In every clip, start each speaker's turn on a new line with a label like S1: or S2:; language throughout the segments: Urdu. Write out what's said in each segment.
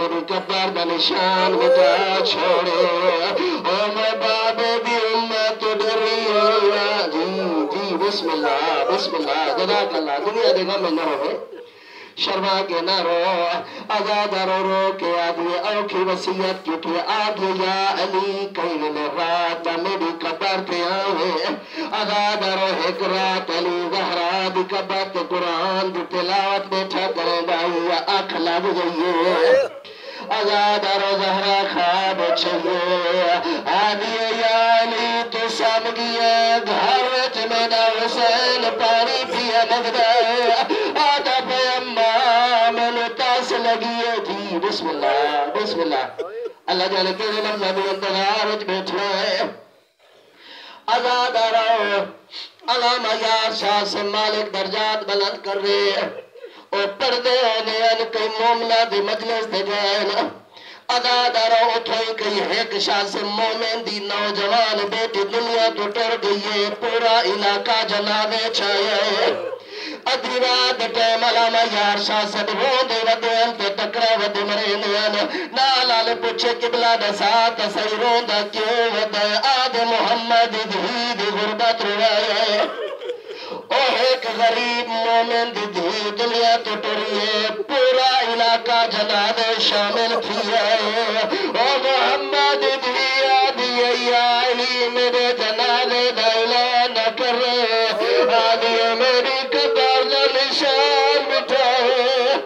S1: میری قبر دا نشان مٹا چھوڑے او میں بابے دی امت ڈری جی بسم اللہ جزاک اللہ دنیا دے غم نہ ہوئے شرما کے نہ رو آزاد رو کے آدھے اوکھی وسیعت کیونکہ آگے یا علی کہیں میں رات میری قبر پہ آوے آزاد رو ایک رات علی زہرا دی قبر تے قرآن دی تلاوت بیٹھا کریں بائی آنکھ لگ گئی آزاد رو زہرا خواب چھئے آدھے یا علی تو سام گیا گھر وچ میرا حسین پانی پیا مگدہ آدھا لگی ہے جی بسم اللہ اللہ جانے کے لمحہ بھی انتظار وچ بیٹھنا ہے آزاد رہو علامہ یار شاہ سے مالک درجات بلند کر رہے اور پردے ہونے ان کئی مومنہ دی مجلس دے گئے آزاد رہو اٹھوئی کئی ایک شاہ سے مومن دی نوجوان بیٹی دنیا تو ٹر گئی ہے پورا علاقہ جنابے چھائے ادھی رات ٹیم علامہ یار شاہ سب روندے ودے انتے ٹکرا ودے مرے نیان نالال پوچھے قبلہ دسات سی روندہ کیوں ودے آد محمد دھی غربت روائے او ایک غریب مومن دی دنیا تو ٹریے پورا علاقہ جناد شامل کیا او محمد دھی آدھی آئی میرے جناد دائلہ نہ کر آدھی میری نشان بٹھائے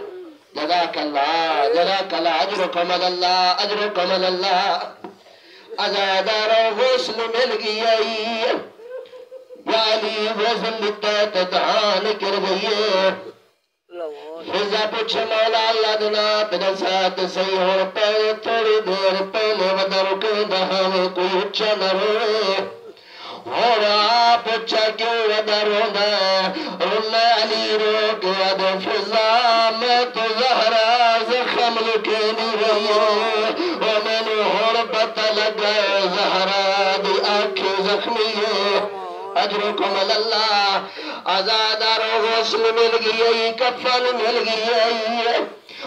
S1: جزاک اللہ اجرکم اللہ ازادارو غسل مل گئی یعنی غسل لکھتا دہان کر گئی فضا پوچھے مولا اللہ دنا تیرا ساتھ صحیح ہو پہلے تھوڑی دیر پہلے ودر کے دہانے کوئی اچھا نہ روئے اور آپ اچھا کیوں ودر ہونا رونا علی رو کے ود فضا میں تو زہرا زخم لکے نہیں رہی اور میں نے ہور پتہ لگا زہرا دی آنکھیں زخمی ہے اجرکم اللہ آزادار غسل مل گئی کفن مل گئی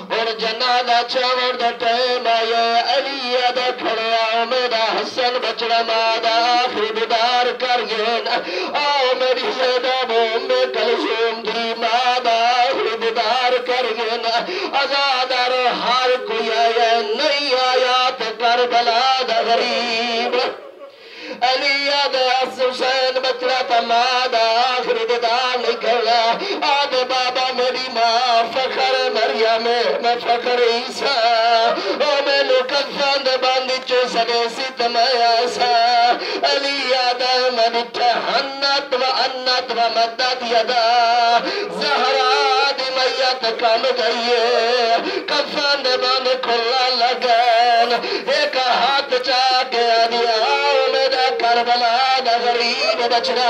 S1: اور جنازہ چاور دا ٹائم آیا علی ادا کھڑا میرا حسن بچڑا مادا آخری بیدار کر گئے آؤ میری زیدہ میں کلثوم دی مادا آخری بیدار کر گئے آزادار ہر کوئی آیا نہیں آیا تو کربلا دا غریب علی آدھے حسین بچڑا تا مادا آخری بیدار نکلا آدھے بابا میری ماں فخر مریم میں فخر عیسیٰ او میں لکفان دے باندی چو سنے ستم ایسا علی آدھا منٹا حنت و انت و مدد یدا زہرا دی میت کم گئیے کفان دے باندی کھلا لگن ایک ہاتھ چاکے آدھی آؤ میرا کربلا دا غریب بچڑا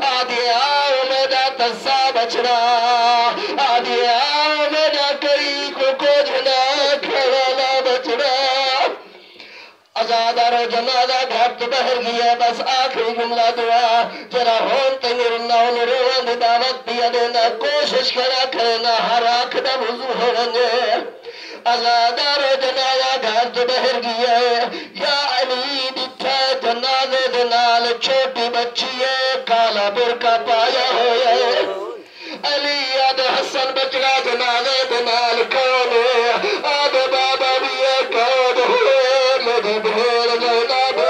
S1: آدھی آؤ میرا تسا بچڑا آدھی آؤ میرا کئی کو جنا کھڑانا بچڑا آزادہ رو جنازہ گھٹ بہر گیا بس آخری جملہ دعا جرا ہون تنگر ناؤن روان دی دعوت دیا دینا کوشش کرا کرنا ہر آنکھ دا وضو ہونے آزادہ رو جنازہ گھٹ بہر گیا یا علی دٹھا جنازے دنال چھوٹی بچی ہے کالا برکا پایا ہوئے علی آدھ حسن بچڑا جنازے دنال کون ہے آدھ بابا بھی ہے کون ہوئے مدد بھول زینب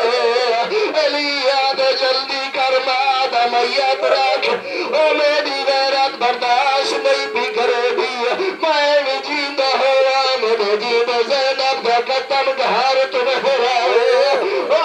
S1: علی آدھ جلدی کر مادہ میت رکھ او میری غیرت برداشت نہیں بھی کرے بھی میں بھی جیندہ ہوا میرے جیندہ زینب دا قتم گھار تمہیں رہے